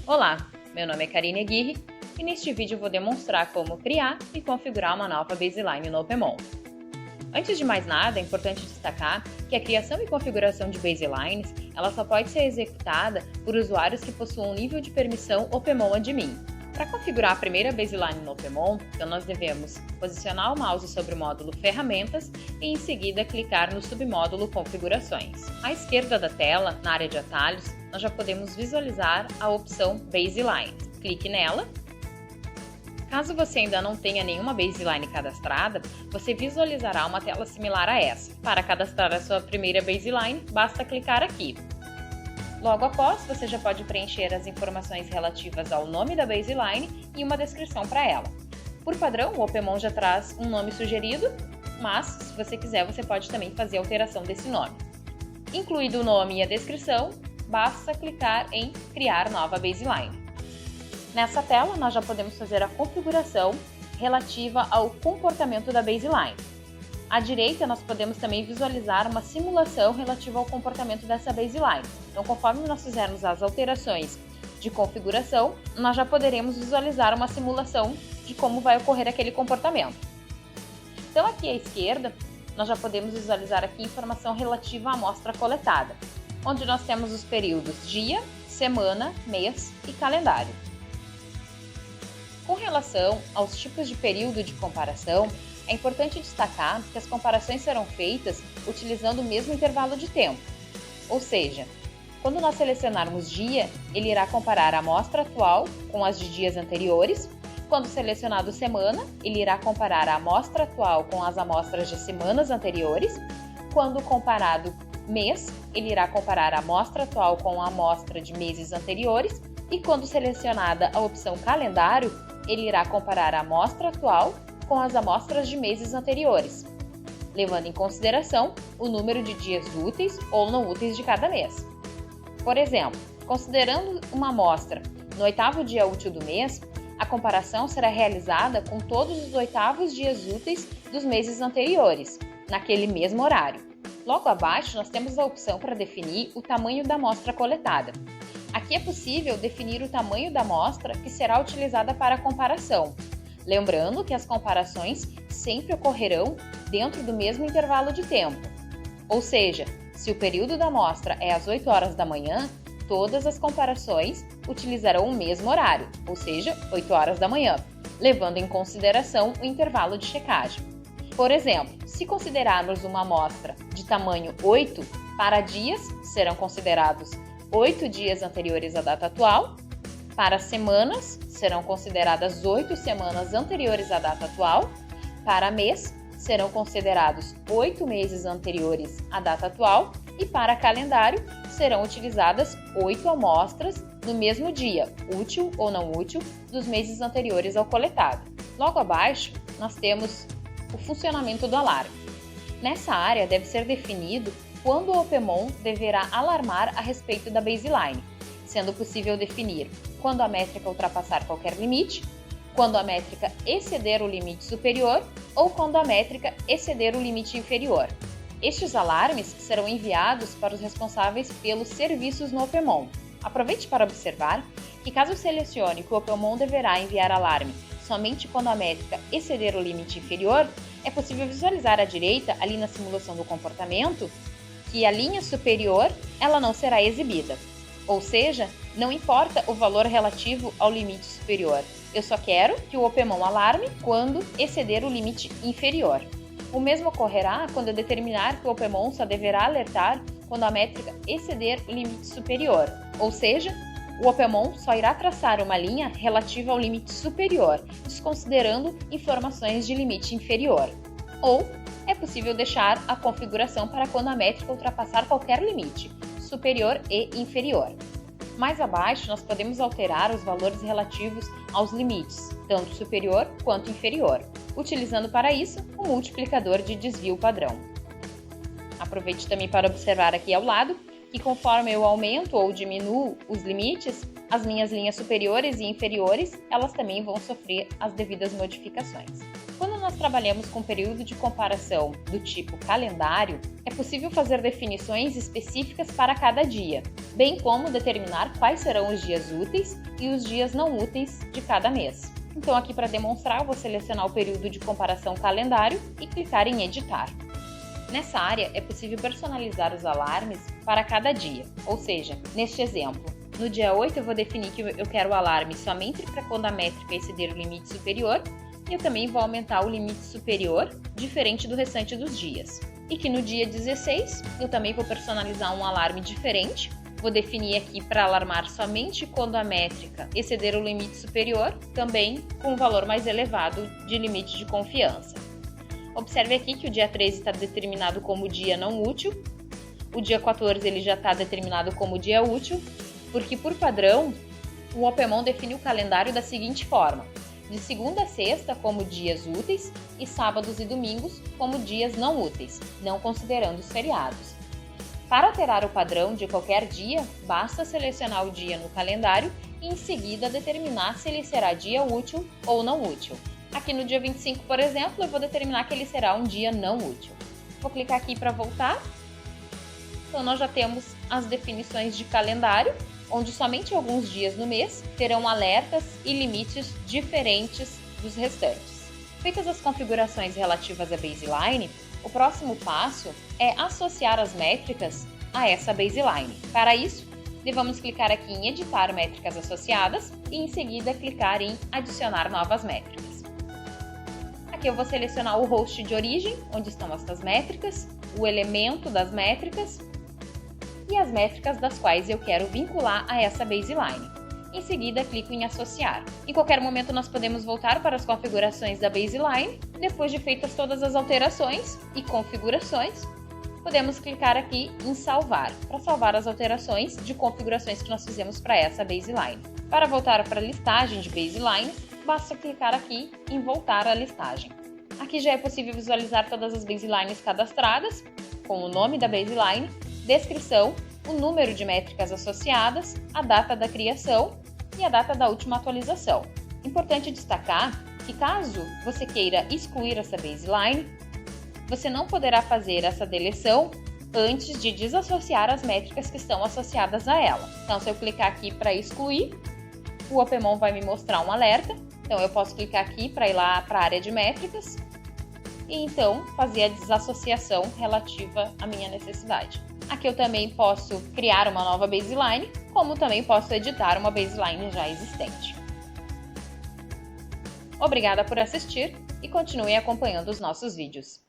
Olá, meu nome é Karine Aguirre e neste vídeo vou demonstrar como criar e configurar uma nova baseline no Opemon. Antes de mais nada, é importante destacar que a criação e configuração de baselines ela só pode ser executada por usuários que possuam um nível de permissão Opemon Admin. Para configurar a primeira baseline no Opemon, então nós devemos posicionar o mouse sobre o módulo Ferramentas e em seguida clicar no submódulo Configurações. À esquerda da tela, na área de atalhos, nós já podemos visualizar a opção Baseline. Clique nela. Caso você ainda não tenha nenhuma baseline cadastrada, você visualizará uma tela similar a essa. Para cadastrar a sua primeira baseline, basta clicar aqui. Logo após, você já pode preencher as informações relativas ao nome da baseline e uma descrição para ela. Por padrão, o Opemon já traz um nome sugerido, mas se você quiser, você pode também fazer alteração desse nome. Incluído o nome e a descrição, basta clicar em Criar nova baseline. Nessa tela, nós já podemos fazer a configuração relativa ao comportamento da baseline. À direita, nós podemos também visualizar uma simulação relativa ao comportamento dessa baseline. Então, conforme nós fizermos as alterações de configuração, nós já poderemos visualizar uma simulação de como vai ocorrer aquele comportamento. Então, aqui à esquerda, nós já podemos visualizar aqui informação relativa à amostra coletada, onde nós temos os períodos dia, semana, mês e calendário. Com relação aos tipos de período de comparação, é importante destacar que as comparações serão feitas utilizando o mesmo intervalo de tempo. Ou seja, quando nós selecionarmos dia, ele irá comparar a amostra atual com as de dias anteriores. Quando selecionado semana, ele irá comparar a amostra atual com as amostras de semanas anteriores. Quando comparado mês, ele irá comparar a amostra atual com a amostra de meses anteriores. E quando selecionada a opção calendário, ele irá comparar a amostra atual com as amostras de meses anteriores, levando em consideração o número de dias úteis ou não úteis de cada mês. Por exemplo, considerando uma amostra no 8º dia útil do mês, a comparação será realizada com todos os 8º dias úteis dos meses anteriores, naquele mesmo horário. Logo abaixo, nós temos a opção para definir o tamanho da amostra coletada. Aqui é possível definir o tamanho da amostra que será utilizada para a comparação. Lembrando que as comparações sempre ocorrerão dentro do mesmo intervalo de tempo. Ou seja, se o período da amostra é às 8 horas da manhã, todas as comparações utilizarão o mesmo horário, ou seja, 8 horas da manhã, levando em consideração o intervalo de checagem. Por exemplo, se considerarmos uma amostra de tamanho 8, para dias serão considerados 8 dias anteriores à data atual, para semanas serão consideradas 8 semanas anteriores à data atual, para mês serão considerados 8 meses anteriores à data atual e para calendário serão utilizadas 8 amostras no mesmo dia, útil ou não útil, dos meses anteriores ao coletado. Logo abaixo, nós temos o funcionamento do alarme. Nessa área deve ser definido quando o Opemon deverá alarmar a respeito da baseline, sendo possível definir quando a métrica ultrapassar qualquer limite, quando a métrica exceder o limite superior ou quando a métrica exceder o limite inferior. Estes alarmes serão enviados para os responsáveis pelos serviços no Opemon. Aproveite para observar que caso selecione que o Opemon deverá enviar alarme somente quando a métrica exceder o limite inferior, é possível visualizar à direita, ali na simulação do comportamento, que a linha superior ela não será exibida. Ou seja, não importa o valor relativo ao limite superior, eu só quero que o Opemon alarme quando exceder o limite inferior. O mesmo ocorrerá quando eu determinar que o Opemon só deverá alertar quando a métrica exceder o limite superior, ou seja, o Opemon só irá traçar uma linha relativa ao limite superior, desconsiderando informações de limite inferior. Ou é possível deixar a configuração para quando a métrica ultrapassar qualquer limite, superior e inferior. Mais abaixo, nós podemos alterar os valores relativos aos limites, tanto superior quanto inferior, utilizando para isso o multiplicador de desvio padrão. Aproveite também para observar aqui ao lado que conforme eu aumento ou diminuo os limites, as minhas linhas superiores e inferiores, elas também vão sofrer as devidas modificações. Quando nós nós trabalhamos com período de comparação do tipo calendário, é possível fazer definições específicas para cada dia, bem como determinar quais serão os dias úteis e os dias não úteis de cada mês. Então, aqui para demonstrar, eu vou selecionar o período de comparação calendário e clicar em editar. Nessa área, é possível personalizar os alarmes para cada dia, ou seja, neste exemplo, no dia 8 eu vou definir que eu quero o alarme somente para quando a métrica exceder o limite superior, e eu também vou aumentar o limite superior, diferente do restante dos dias. E que no dia 16 eu também vou personalizar um alarme diferente, vou definir aqui para alarmar somente quando a métrica exceder o limite superior, também com um valor mais elevado de limite de confiança. Observe aqui que o dia 13 está determinado como dia não útil, o dia 14 ele já está determinado como dia útil, porque por padrão o Opemon define o calendário da seguinte forma: de segunda a sexta como dias úteis e sábados e domingos como dias não úteis, não considerando os feriados. Para alterar o padrão de qualquer dia, basta selecionar o dia no calendário e em seguida determinar se ele será dia útil ou não útil. Aqui no dia 25, por exemplo, eu vou determinar que ele será um dia não útil. Vou clicar aqui para voltar. Então nós já temos as definições de calendário, onde somente alguns dias no mês terão alertas e limites diferentes dos restantes. Feitas as configurações relativas à baseline, o próximo passo é associar as métricas a essa baseline. Para isso, devemos clicar aqui em editar métricas associadas e em seguida clicar em adicionar novas métricas. Aqui eu vou selecionar o host de origem, onde estão estas métricas, o elemento das métricas e as métricas das quais eu quero vincular a essa baseline. Em seguida, clico em associar. Em qualquer momento nós podemos voltar para as configurações da baseline. Depois de feitas todas as alterações e configurações, podemos clicar aqui em salvar, para salvar as alterações de configurações que nós fizemos para essa baseline. Para voltar para a listagem de baselines, basta clicar aqui em voltar à listagem. Aqui já é possível visualizar todas as baselines cadastradas, com o nome da baseline, descrição, o número de métricas associadas, a data da criação e a data da última atualização. Importante destacar que caso você queira excluir essa baseline, você não poderá fazer essa deleção antes de desassociar as métricas que estão associadas a ela. Então, se eu clicar aqui para excluir, o Opemon vai me mostrar um alerta. Então, eu posso clicar aqui para ir lá para a área de métricas e então fazer a desassociação relativa à minha necessidade. Aqui eu também posso criar uma nova baseline, como também posso editar uma baseline já existente. Obrigada por assistir e continue acompanhando os nossos vídeos.